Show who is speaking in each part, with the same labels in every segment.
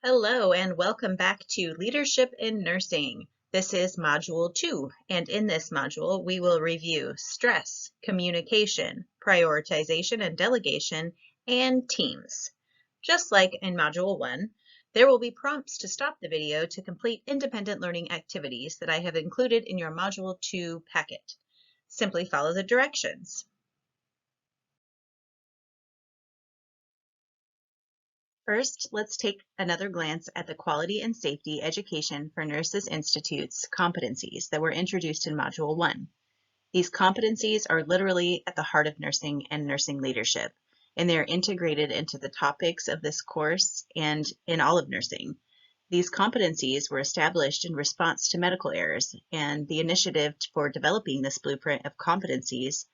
Speaker 1: Hello and welcome back to Leadership in Nursing. This is Module 2, and in this module we will review stress, communication, prioritization and delegation, and teams. Just like in Module 1, there will be prompts to stop the video to complete independent learning activities that I have included in your Module 2 packet. Simply follow the directions. First, let's take another glance at the Quality and Safety Education for Nurses Institute's competencies that were introduced in Module 1. These competencies are literally at the heart of nursing and nursing leadership, and they're integrated into the topics of this course and in all of nursing. These competencies were established in response to medical errors, and the initiative for developing this blueprint of competencies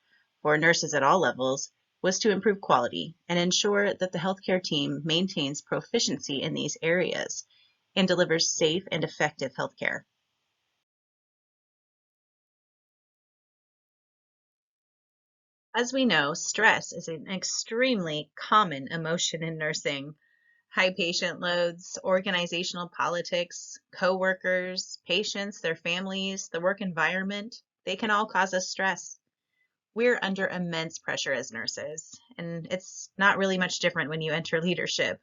Speaker 1: for nurses at all levels was to improve quality and ensure that the healthcare team maintains proficiency in these areas and delivers safe and effective healthcare. As we know, stress is an extremely common emotion in nursing. High patient loads, organizational politics, coworkers, patients, their families, the work environment, they can all cause us stress. We're under immense pressure as nurses, and it's not really much different when you enter leadership.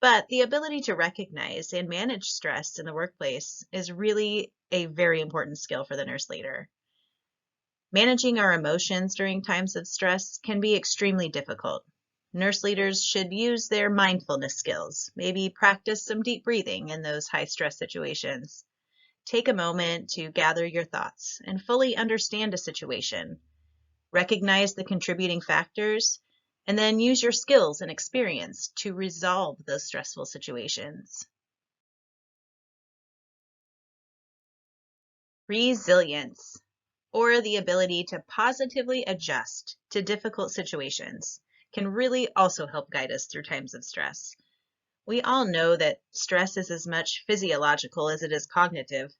Speaker 1: But the ability to recognize and manage stress in the workplace is really a very important skill for the nurse leader. Managing our emotions during times of stress can be extremely difficult. Nurse leaders should use their mindfulness skills, maybe practice some deep breathing in those high stress situations. Take a moment to gather your thoughts and fully understand a situation. Recognize the contributing factors, and then use your skills and experience to resolve those stressful situations. Resilience, or the ability to positively adjust to difficult situations, can really also help guide us through times of stress. We all know that stress is as much physiological as it is cognitive.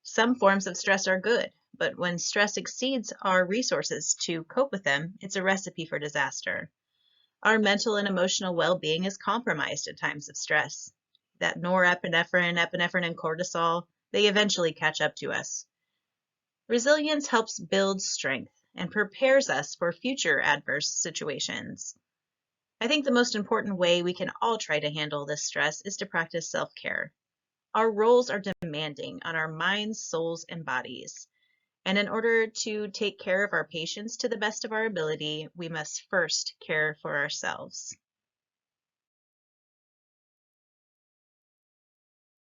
Speaker 1: Some forms of stress are good, but when stress exceeds our resources to cope with them, it's a recipe for disaster. Our mental and emotional well-being is compromised at times of stress. That norepinephrine, epinephrine, and cortisol, they eventually catch up to us. Resilience helps build strength and prepares us for future adverse situations. I think the most important way we can all try to handle this stress is to practice self-care. Our roles are demanding on our minds, souls, and bodies. And in order to take care of our patients to the best of our ability, we must first care for ourselves.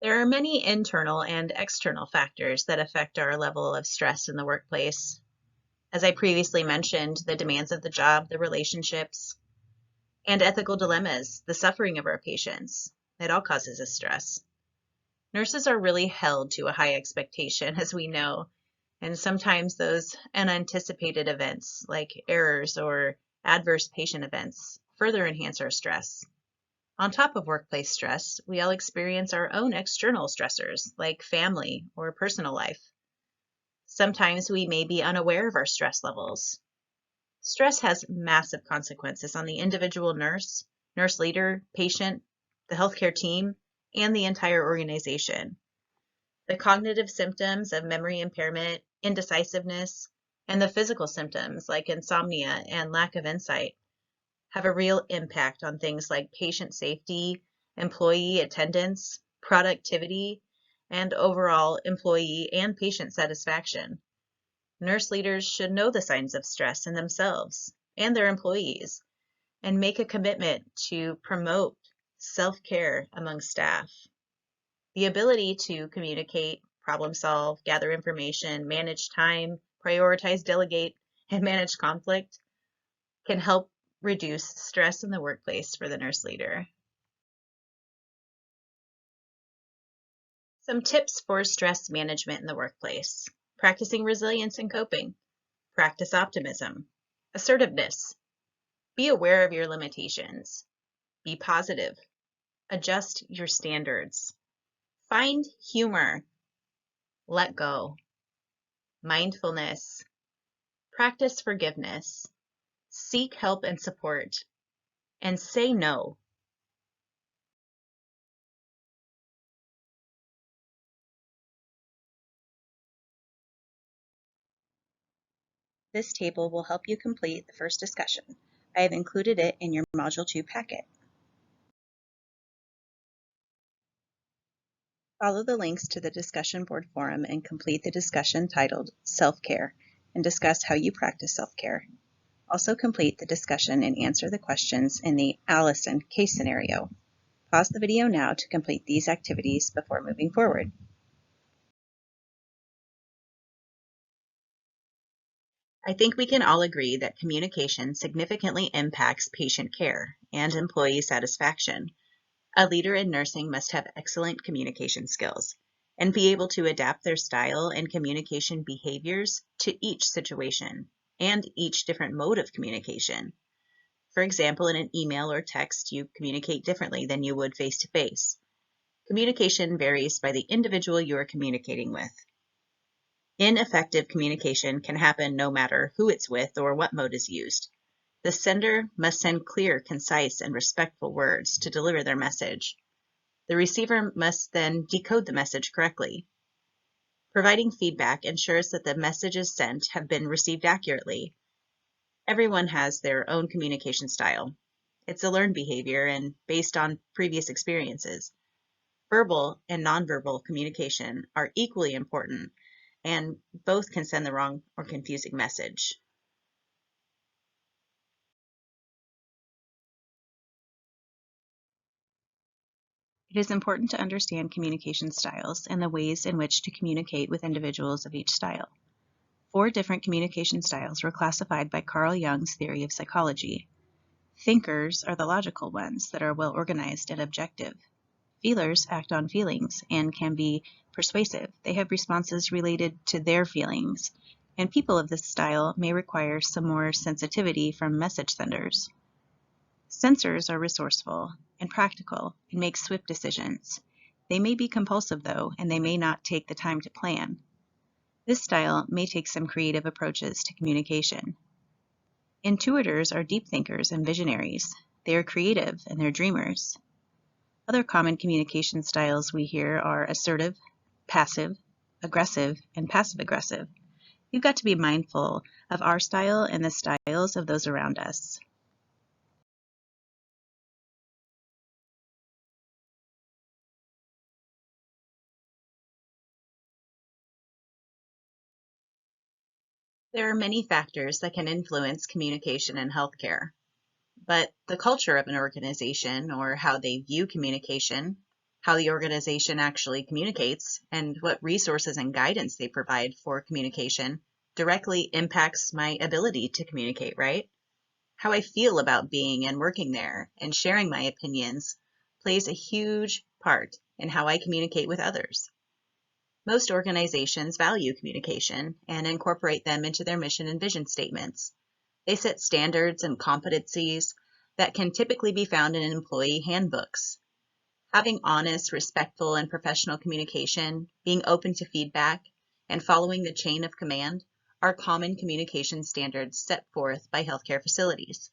Speaker 1: There are many internal and external factors that affect our level of stress in the workplace. As I previously mentioned, the demands of the job, the relationships, and ethical dilemmas, the suffering of our patients. It all causes us stress. Nurses are really held to a high expectation, as we know, and sometimes those unanticipated events, like errors or adverse patient events, further enhance our stress. On top of workplace stress, we all experience our own external stressors, like family or personal life. Sometimes we may be unaware of our stress levels. Stress has massive consequences on the individual nurse, nurse leader, patient, the healthcare team, and the entire organization. The cognitive symptoms of memory impairment, indecisiveness, and the physical symptoms like insomnia and lack of insight have a real impact on things like patient safety, employee attendance, productivity, and overall employee and patient satisfaction. Nurse leaders should know the signs of stress in themselves and their employees and make a commitment to promote self-care among staff. The ability to communicate, problem solve, gather information, manage time, prioritize, delegate, and manage conflict can help reduce stress in the workplace for the nurse leader. Some tips for stress management in the workplace: practicing resilience and coping, practice optimism, assertiveness, be aware of your limitations, be positive, adjust your standards, find humor, let go, mindfulness, practice forgiveness, seek help and support, and say no. This table will help you complete the first discussion. I have included it in your Module 2 packet. Follow the links to the discussion board forum and complete the discussion titled Self-Care and discuss how you practice self-care. Also complete the discussion and answer the questions in the Allison case scenario. Pause the video now to complete these activities before moving forward. I think we can all agree that communication significantly impacts patient care and employee satisfaction. A leader in nursing must have excellent communication skills and be able to adapt their style and communication behaviors to each situation and each different mode of communication. For example, in an email or text, you communicate differently than you would face-to-face. Communication varies by the individual you are communicating with. Ineffective communication can happen no matter who it's with or what mode is used. The sender must send clear, concise, and respectful words to deliver their message. The receiver must then decode the message correctly. Providing feedback ensures that the messages sent have been received accurately. Everyone has their own communication style. It's a learned behavior and based on previous experiences. Verbal and nonverbal communication are equally important, and both can send the wrong or confusing message. It is important to understand communication styles and the ways in which to communicate with individuals of each style. 4 different communication styles were classified by Carl Jung's theory of psychology. Thinkers are the logical ones that are well organized and objective. Feelers act on feelings and can be persuasive. They have responses related to their feelings, and people of this style may require some more sensitivity from message senders. Sensors are resourceful and practical and make swift decisions. They may be compulsive though, and they may not take the time to plan. This style may take some creative approaches to communication. Intuitors are deep thinkers and visionaries. They are creative and they're dreamers. Other common communication styles we hear are assertive, passive, aggressive, and passive-aggressive. We've got to be mindful of our style and the styles of those around us. There are many factors that can influence communication in healthcare, but the culture of an organization or how they view communication, how the organization actually communicates, and what resources and guidance they provide for communication directly impacts my ability to communicate, right? How I feel about being and working there and sharing my opinions plays a huge part in how I communicate with others. Most organizations value communication and incorporate them into their mission and vision statements. They set standards and competencies that can typically be found in employee handbooks. Having honest, respectful, and professional communication, being open to feedback, and following the chain of command are common communication standards set forth by healthcare facilities.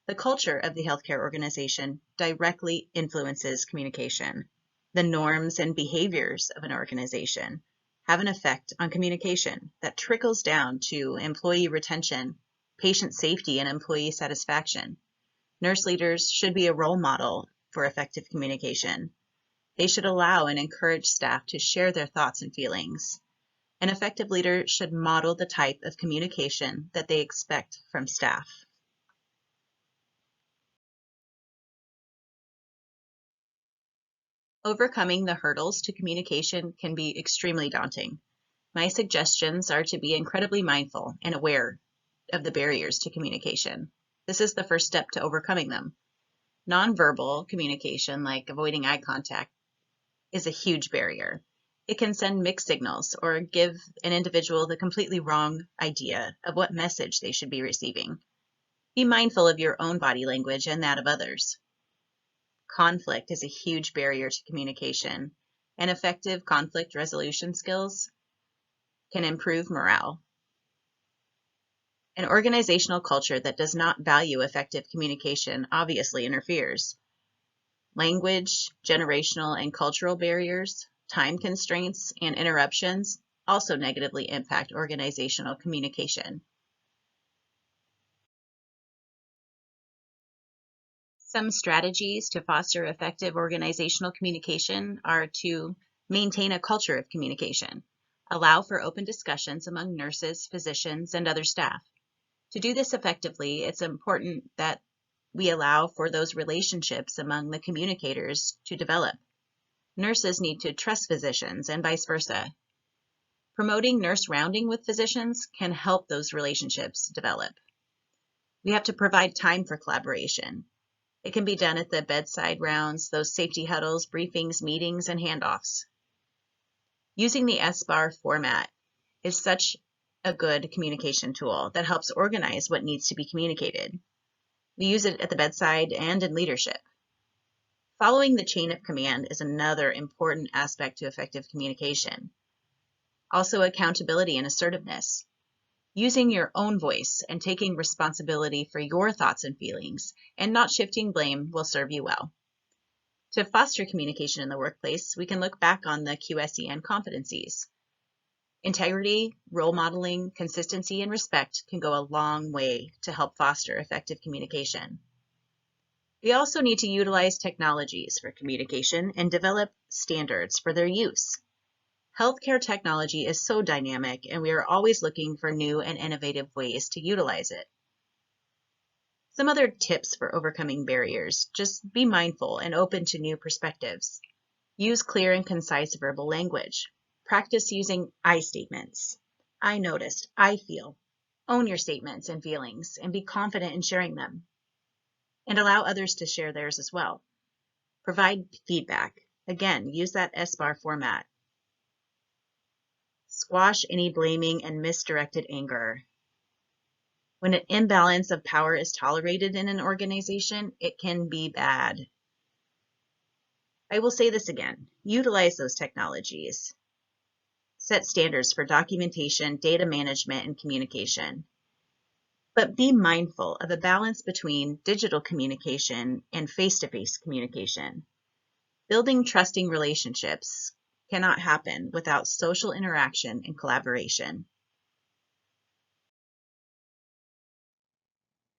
Speaker 1: The culture of the healthcare organization directly influences communication. The norms and behaviors of an organization have an effect on communication that trickles down to employee retention, patient safety, and employee satisfaction. Nurse leaders should be a role model for effective communication. They should allow and encourage staff to share their thoughts and feelings. An effective leader should model the type of communication that they expect from staff. Overcoming the hurdles to communication can be extremely daunting. My suggestions are to be incredibly mindful and aware of the barriers to communication. This is the first step to overcoming them. Nonverbal communication, like avoiding eye contact, is a huge barrier. It can send mixed signals or give an individual the completely wrong idea of what message they should be receiving. Be mindful of your own body language and that of others. Conflict is a huge barrier to communication, and effective conflict resolution skills can improve morale. An organizational culture that does not value effective communication obviously interferes. Language, generational, and cultural barriers, time constraints, and interruptions also negatively impact organizational communication. Some strategies to foster effective organizational communication are to maintain a culture of communication, allow for open discussions among nurses, physicians, and other staff. To do this effectively, it's important that we allow for those relationships among the communicators to develop. Nurses need to trust physicians and vice versa. Promoting nurse rounding with physicians can help those relationships develop. We have to provide time for collaboration. It can be done at the bedside rounds, those safety huddles, briefings, meetings, and handoffs. Using the SBAR format is such a good communication tool that helps organize what needs to be communicated. We use it at the bedside and in leadership. Following the chain of command is another important aspect to effective communication. Also, accountability and assertiveness. Using your own voice and taking responsibility for your thoughts and feelings and not shifting blame will serve you well. To foster communication in the workplace, we can look back on the QSEN competencies. Integrity, role modeling, consistency, and respect can go a long way to help foster effective communication. We also need to utilize technologies for communication and develop standards for their use. Healthcare technology is so dynamic, and we are always looking for new and innovative ways to utilize it. Some other tips for overcoming barriers: just be mindful and open to new perspectives. Use clear and concise verbal language. Practice using I statements. I noticed, I feel. Own your statements and feelings and be confident in sharing them. And allow others to share theirs as well. Provide feedback. Again, use that SBAR format. Squash any blaming and misdirected anger. When an imbalance of power is tolerated in an organization, it can be bad. I will say this again, utilize those technologies. Set standards for documentation, data management, and communication. But be mindful of a balance between digital communication and face-to-face communication. Building trusting relationships cannot happen without social interaction and collaboration.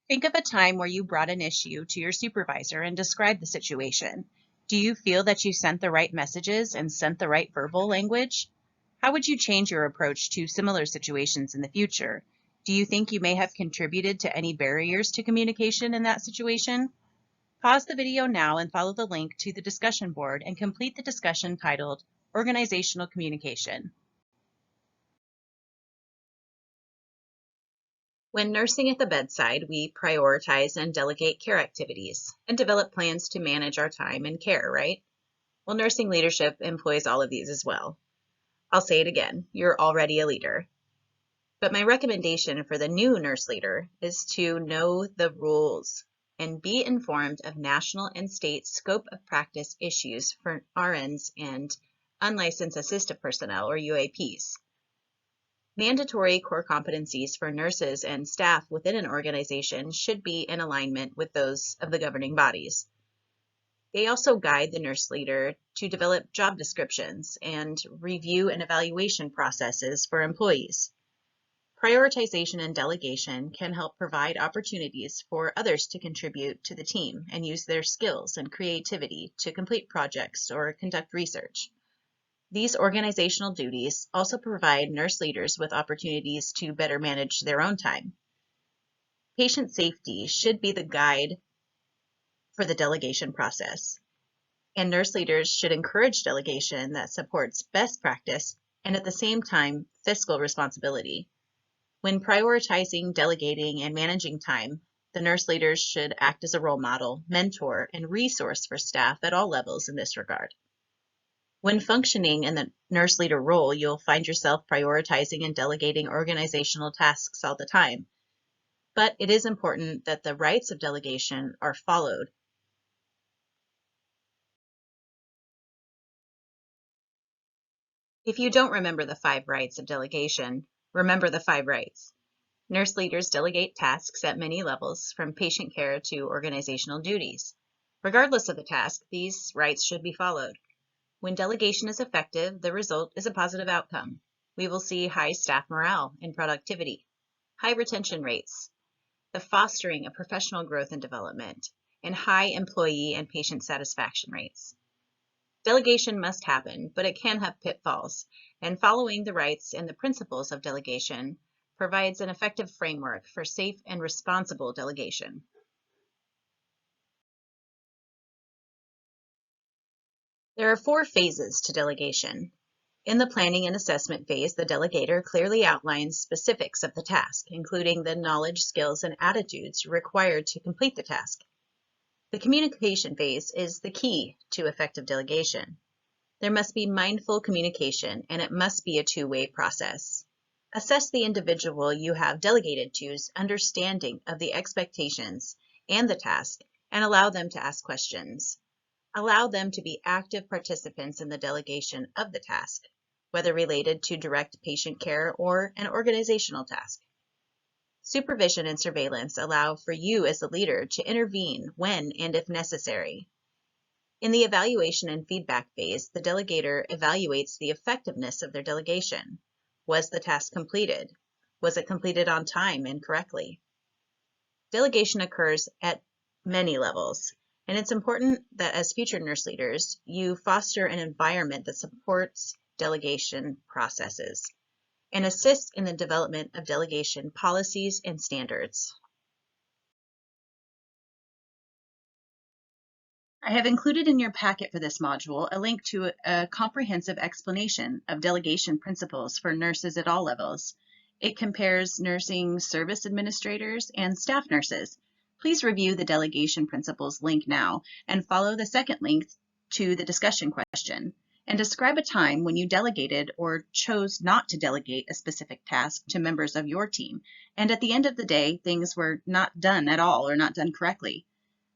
Speaker 1: Think of a time where you brought an issue to your supervisor and described the situation. Do you feel that you sent the right messages and sent the right verbal language? How would you change your approach to similar situations in the future? Do you think you may have contributed to any barriers to communication in that situation? Pause the video now and follow the link to the discussion board and complete the discussion titled Organizational Communication. When nursing at the bedside, we prioritize and delegate care activities and develop plans to manage our time and care, right? Well, nursing leadership employs all of these as well. I'll say it again, you're already a leader. But my recommendation for the new nurse leader is to know the rules and be informed of national and state scope of practice issues for RNs and unlicensed assistive personnel, or UAPs. Mandatory core competencies for nurses and staff within an organization should be in alignment with those of the governing bodies. They also guide the nurse leader to develop job descriptions and review and evaluation processes for employees. Prioritization and delegation can help provide opportunities for others to contribute to the team and use their skills and creativity to complete projects or conduct research. These organizational duties also provide nurse leaders with opportunities to better manage their own time. Patient safety should be the guide for the delegation process, and nurse leaders should encourage delegation that supports best practice and at the same time fiscal responsibility. When prioritizing, delegating, and managing time, the nurse leaders should act as a role model, mentor, and resource for staff at all levels in this regard. When functioning in the nurse leader role, you'll find yourself prioritizing and delegating organizational tasks all the time. But it is important that the rights of delegation are followed. If you don't remember the 5 rights of delegation, remember the 5 rights. Nurse leaders delegate tasks at many levels, from patient care to organizational duties. Regardless of the task, these rights should be followed. When delegation is effective, the result is a positive outcome. We will see high staff morale and productivity, high retention rates, the fostering of professional growth and development, and high employee and patient satisfaction rates. Delegation must happen, but it can have pitfalls, and following the rights and the principles of delegation provides an effective framework for safe and responsible delegation. There are 4 phases to delegation. In the planning and assessment phase, the delegator clearly outlines specifics of the task, including the knowledge, skills, and attitudes required to complete the task. The communication phase is the key to effective delegation. There must be mindful communication, and it must be a two-way process. Assess the individual you have delegated to's understanding of the expectations and the task, and allow them to ask questions. Allow them to be active participants in the delegation of the task, whether related to direct patient care or an organizational task. Supervision and surveillance allow for you as the leader to intervene when and if necessary. In the evaluation and feedback phase, the delegator evaluates the effectiveness of their delegation. Was the task completed? Was it completed on time and correctly? Delegation occurs at many levels, and it's important that as future nurse leaders, you foster an environment that supports delegation processes and assist in the development of delegation policies and standards. I have included in your packet for this module a link to a comprehensive explanation of delegation principles for nurses at all levels. It compares nursing service administrators and staff nurses. Please review the delegation principles link now and follow the second link to the discussion question, and describe a time when you delegated or chose not to delegate a specific task to members of your team, and at the end of the day, things were not done at all or not done correctly.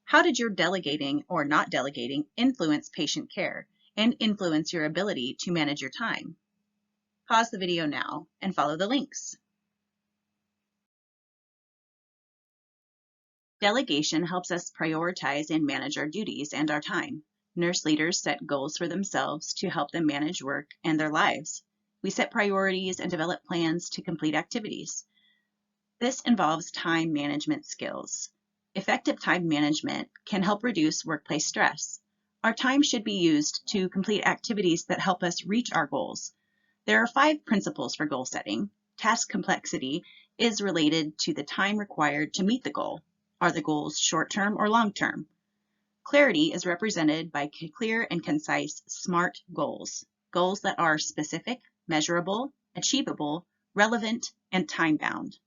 Speaker 1: How did your delegating or not delegating influence patient care and influence your ability to manage your time? Pause the video now and follow the links. Delegation helps us prioritize and manage our duties and our time. Nurse leaders set goals for themselves to help them manage work and their lives. We set priorities and develop plans to complete activities. This involves time management skills. Effective time management can help reduce workplace stress. Our time should be used to complete activities that help us reach our goals. There are 5 principles for goal setting. Task complexity is related to the time required to meet the goal. Are the goals short-term or long-term? Clarity is represented by clear and concise SMART goals. Goals that are specific, measurable, achievable, relevant, and time-bound.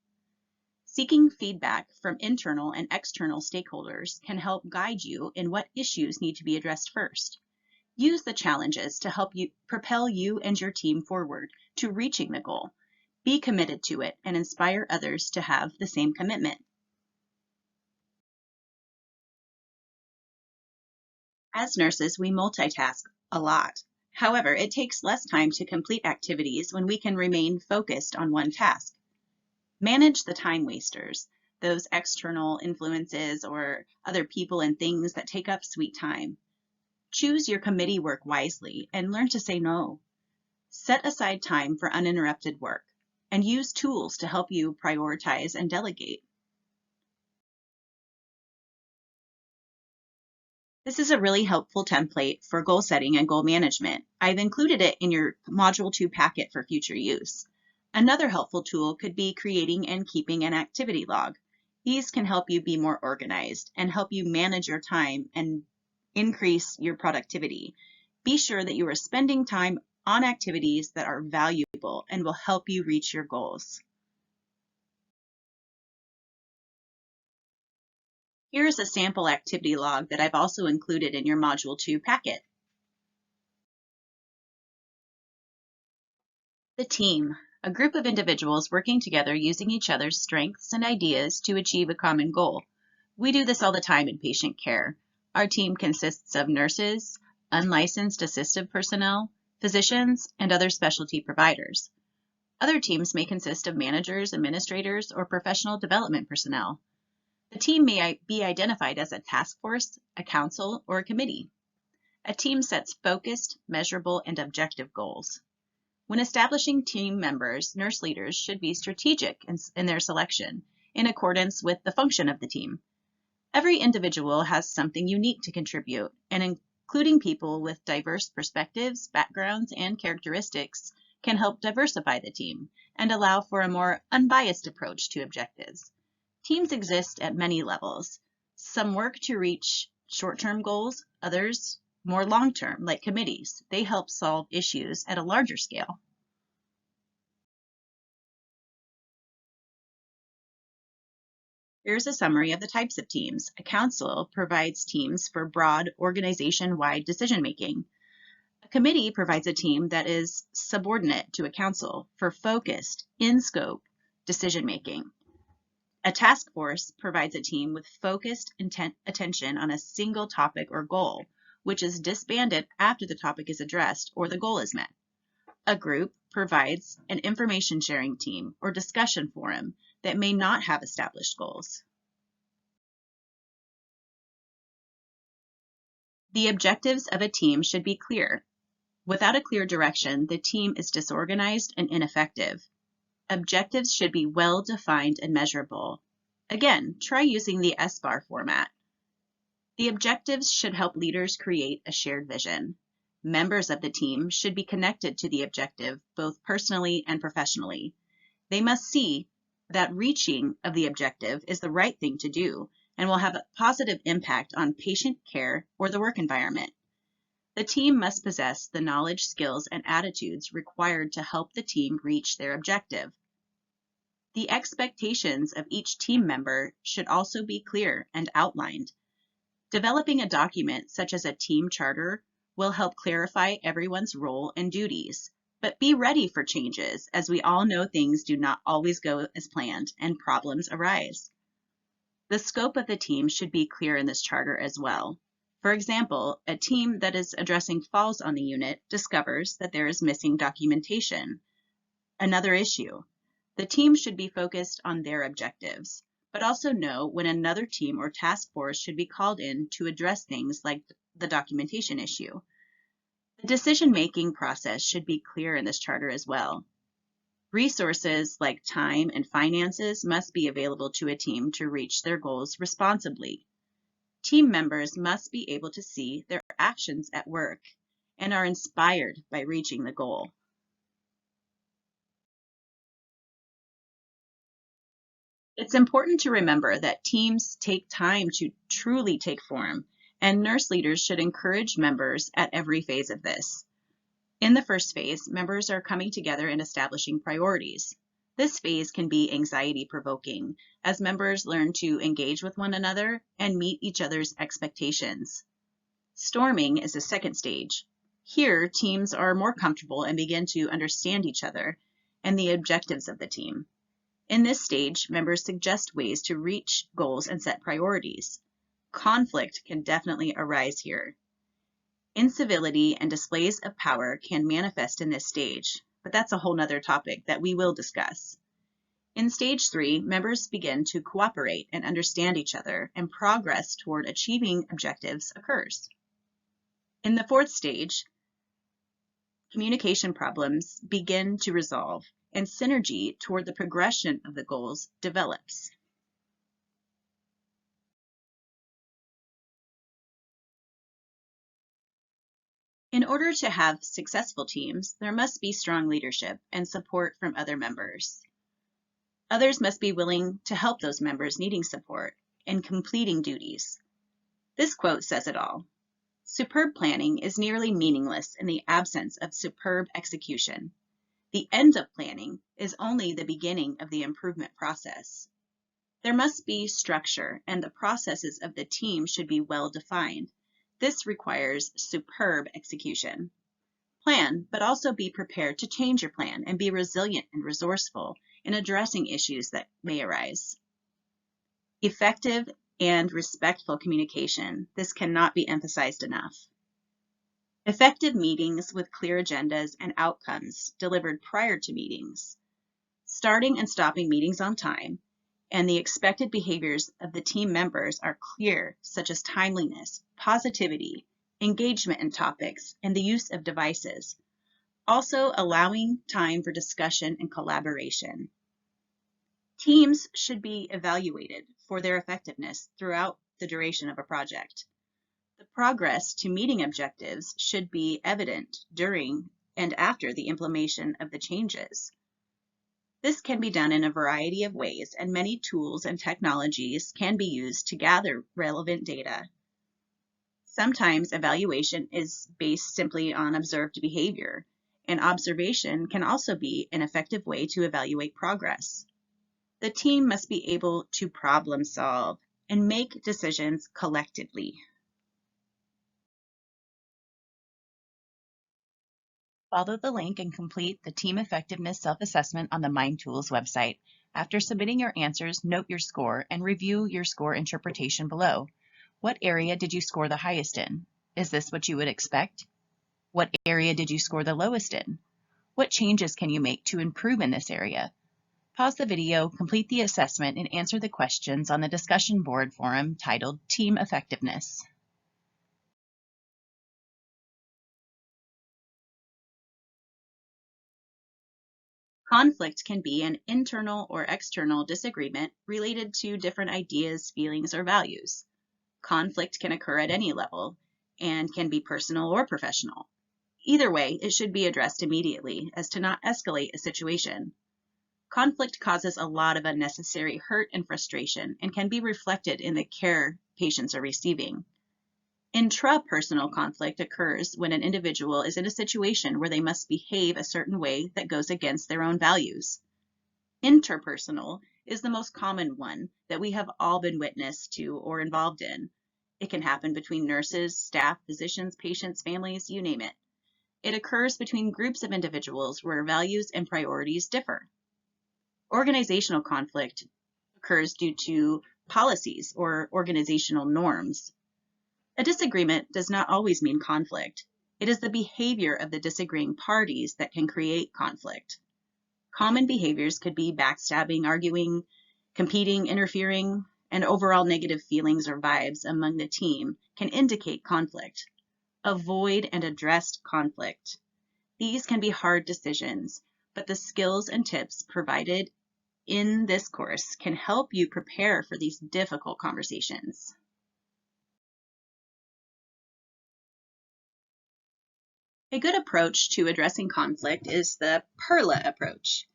Speaker 1: Seeking feedback from internal and external stakeholders can help guide you in what issues need to be addressed first. Use the challenges to help you propel you and your team forward to reaching the goal. Be committed to it and inspire others to have the same commitment. As nurses, we multitask a lot. However, it takes less time to complete activities when we can remain focused on one task. Manage the time wasters, those external influences or other people and things that take up sweet time. Choose your committee work wisely and learn to say no. Set aside time for uninterrupted work and use tools to help you prioritize and delegate. This is a really helpful template for goal setting and goal management. I've included it in your Module 2 packet for future use. Another helpful tool could be creating and keeping an activity log. These can help you be more organized and help you manage your time and increase your productivity. Be sure that you are spending time on activities that are valuable and will help you reach your goals. Here's a sample activity log that I've also included in your Module 2 packet. The team, a group of individuals working together using each other's strengths and ideas to achieve a common goal. We do this all the time in patient care. Our team consists of nurses, unlicensed assistive personnel, physicians, and other specialty providers. Other teams may consist of managers, administrators, or professional development personnel. The team may be identified as a task force, a council, or a committee. A team sets focused, measurable, and objective goals. When establishing team members, nurse leaders should be strategic in their selection in accordance with the function of the team. Every individual has something unique to contribute, and including people with diverse perspectives, backgrounds, and characteristics can help diversify the team and allow for a more unbiased approach to objectives. Teams exist at many levels. Some work to reach short-term goals, others more long-term, like committees. They help solve issues at a larger scale. Here's a summary of the types of teams. A council provides teams for broad organization-wide decision-making. A committee provides a team that is subordinate to a council for focused, in-scope decision-making. A task force provides a team with focused attention on a single topic or goal, which is disbanded after the topic is addressed or the goal is met. A group provides an information sharing team or discussion forum that may not have established goals. The objectives of a team should be clear. Without a clear direction, the team is disorganized and ineffective. Objectives should be well defined and measurable. Again, try using the SBAR format. The objectives should help leaders create a shared vision. Members of the team should be connected to the objective both personally and professionally. They must see that reaching of the objective is the right thing to do and will have a positive impact on patient care or the work environment. The team must possess the knowledge, skills, and attitudes required to help the team reach their objective. The expectations of each team member should also be clear and outlined. Developing a document such as a team charter will help clarify everyone's role and duties, but be ready for changes, as we all know things do not always go as planned and problems arise. The scope of the team should be clear in this charter as well. For example, a team that is addressing falls on the unit discovers that there is missing documentation. Another issue. The team should be focused on their objectives, but also know when another team or task force should be called in to address things like the documentation issue. The decision-making process should be clear in this charter as well. Resources like time and finances must be available to a team to reach their goals responsibly. Team members must be able to see their actions at work and are inspired by reaching the goal. It's important to remember that teams take time to truly take form, and nurse leaders should encourage members at every phase of this. In the first phase, members are coming together and establishing priorities. This phase can be anxiety-provoking, as members learn to engage with one another and meet each other's expectations. Storming is the second stage. Here, teams are more comfortable and begin to understand each other and the objectives of the team. In this stage, members suggest ways to reach goals and set priorities. Conflict can definitely arise here. Incivility and displays of power can manifest in this stage, but that's a whole nother topic that we will discuss. In stage 3, members begin to cooperate and understand each other, and progress toward achieving objectives occurs. In the fourth stage, communication problems begin to resolve, and synergy toward the progression of the goals develops. In order to have successful teams, there must be strong leadership and support from other members. Others must be willing to help those members needing support in completing duties. This quote says it all. Superb planning is nearly meaningless in the absence of superb execution. The end of planning is only the beginning of the improvement process. There must be structure, and the processes of the team should be well defined. This requires superb execution. Plan, but also be prepared to change your plan and be resilient and resourceful in addressing issues that may arise. Effective and respectful communication. This cannot be emphasized enough. Effective meetings with clear agendas and outcomes delivered prior to meetings. Starting and stopping meetings on time, and the expected behaviors of the team members are clear, such as timeliness, positivity, engagement in topics, and the use of devices. Also allowing time for discussion and collaboration. Teams should be evaluated for their effectiveness throughout the duration of a project. The progress to meeting objectives should be evident during and after the implementation of the changes. This can be done in a variety of ways, and many tools and technologies can be used to gather relevant data. Sometimes evaluation is based simply on observed behavior, and observation can also be an effective way to evaluate progress. The team must be able to problem solve and make decisions collectively. Follow the link and complete the Team Effectiveness Self-Assessment on the Mind Tools website. After submitting your answers, note your score and review your score interpretation below. What area did you score the highest in? Is this what you would expect? What area did you score the lowest in? What changes can you make to improve in this area? Pause the video, complete the assessment, and answer the questions on the discussion board forum titled Team Effectiveness. Conflict can be an internal or external disagreement related to different ideas, feelings, or values. Conflict can occur at any level and can be personal or professional. Either way, it should be addressed immediately as to not escalate a situation. Conflict causes a lot of unnecessary hurt and frustration and can be reflected in the care patients are receiving. Intrapersonal conflict occurs when an individual is in a situation where they must behave a certain way that goes against their own values. Interpersonal is the most common one that we have all been witness to or involved in. It can happen between nurses, staff, physicians, patients, families, you name it. It occurs between groups of individuals where values and priorities differ. Organizational conflict occurs due to policies or organizational norms. A disagreement does not always mean conflict. It is the behavior of the disagreeing parties that can create conflict. Common behaviors could be backstabbing, arguing, competing, interfering, and overall negative feelings or vibes among the team can indicate conflict. Avoid and address conflict. These can be hard decisions, but the skills and tips provided in this course can help you prepare for these difficult conversations. A good approach to addressing conflict is the PERLA approach.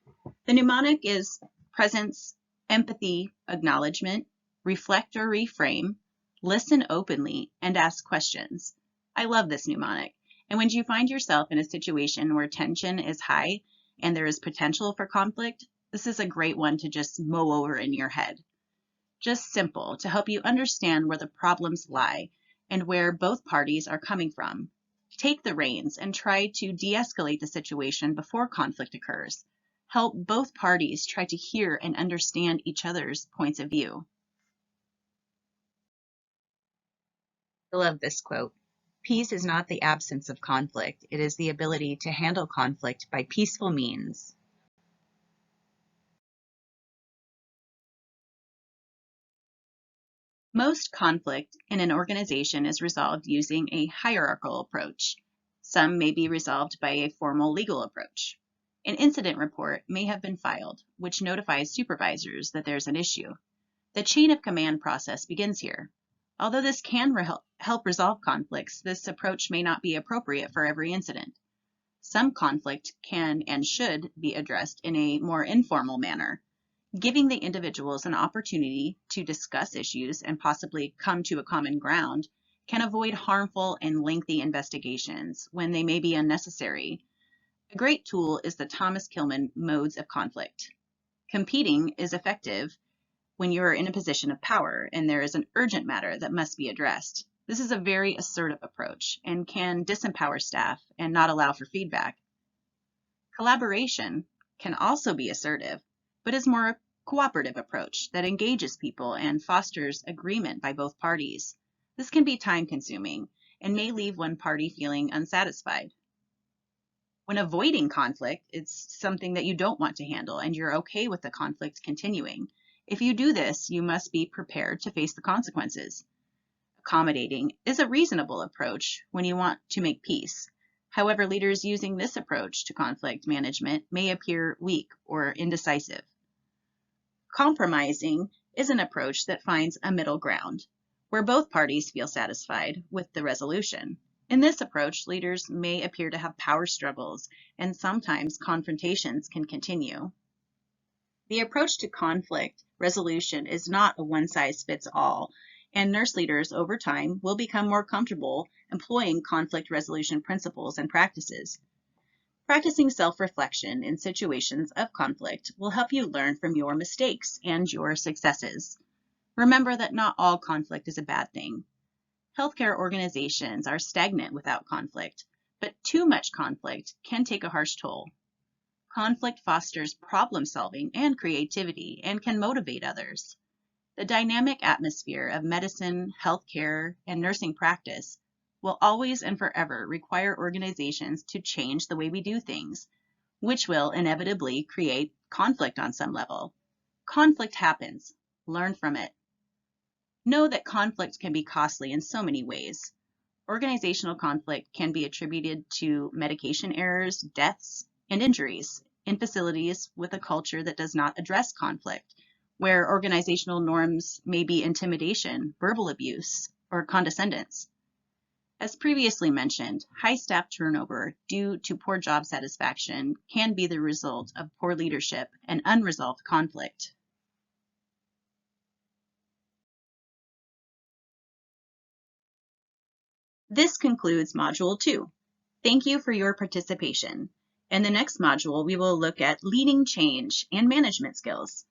Speaker 1: The mnemonic is presence, empathy, acknowledgement, reflect or reframe, listen openly, and ask questions. I love this mnemonic. And when you find yourself in a situation where tension is high and there is potential for conflict, this is a great one to just mow over in your head. Just simple to help you understand where the problems lie and where both parties are coming from. Take the reins and try to de-escalate the situation before conflict occurs. Help both parties try to hear and understand each other's points of view. I love this quote. Peace is not the absence of conflict. It is the ability to handle conflict by peaceful means. Most conflict in an organization is resolved using a hierarchical approach. Some may be resolved by a formal legal approach. An incident report may have been filed, which notifies supervisors that there's an issue. The chain of command process begins here. Although this can help resolve conflicts, this approach may not be appropriate for every incident. Some conflict can and should be addressed in a more informal manner, giving the individuals an opportunity to discuss issues and possibly come to a common ground can avoid harmful and lengthy investigations when they may be unnecessary. A great tool is the Thomas Kilmann modes of conflict. Competing is effective when you are in a position of power and there is an urgent matter that must be addressed. This is a very assertive approach and can disempower staff and not allow for feedback. Collaboration can also be assertive, but is more a cooperative approach that engages people and fosters agreement by both parties. This can be time-consuming and may leave one party feeling unsatisfied. When avoiding conflict, it's something that you don't want to handle and you're okay with the conflict continuing. If you do this, you must be prepared to face the consequences. Accommodating is a reasonable approach when you want to make peace. However, leaders using this approach to conflict management may appear weak or indecisive. Compromising is an approach that finds a middle ground, where both parties feel satisfied with the resolution. In this approach, leaders may appear to have power struggles, and sometimes confrontations can continue. The approach to conflict resolution is not a one-size-fits-all, and nurse leaders over time will become more comfortable employing conflict resolution principles and practices. Practicing self-reflection in situations of conflict will help you learn from your mistakes and your successes. Remember that not all conflict is a bad thing. Healthcare organizations are stagnant without conflict, but too much conflict can take a harsh toll. Conflict fosters problem solving and creativity and can motivate others. The dynamic atmosphere of medicine, healthcare, and nursing practice will always and forever require organizations to change the way we do things, which will inevitably create conflict on some level. Conflict happens. Learn from it. Know that conflict can be costly in so many ways. Organizational conflict can be attributed to medication errors, deaths, and injuries in facilities with a culture that does not address conflict, where organizational norms may be intimidation, verbal abuse, or condescendence. As previously mentioned, high staff turnover due to poor job satisfaction can be the result of poor leadership and unresolved conflict. This concludes Module 2. Thank you for your participation. In the next module, we will look at leading change and management skills.